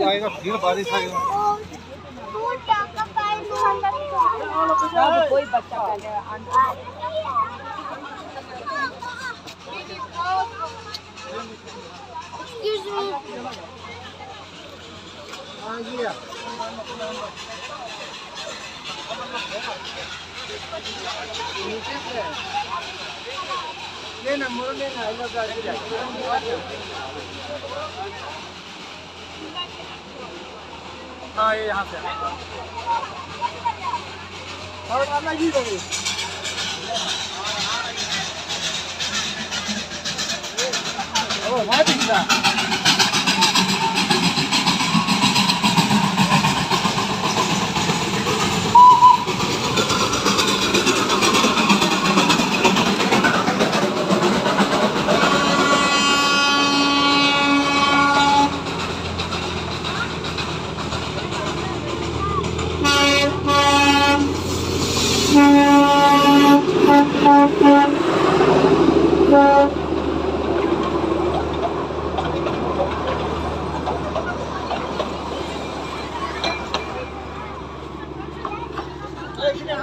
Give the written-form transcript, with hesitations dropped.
आएगा फिर बारिश आएगा कोई बच्चा पहले लेना मोर लेना है लगा दिया हाँ ये यहाँ से और वाला जी दो ओ भाई दिखा Thank you.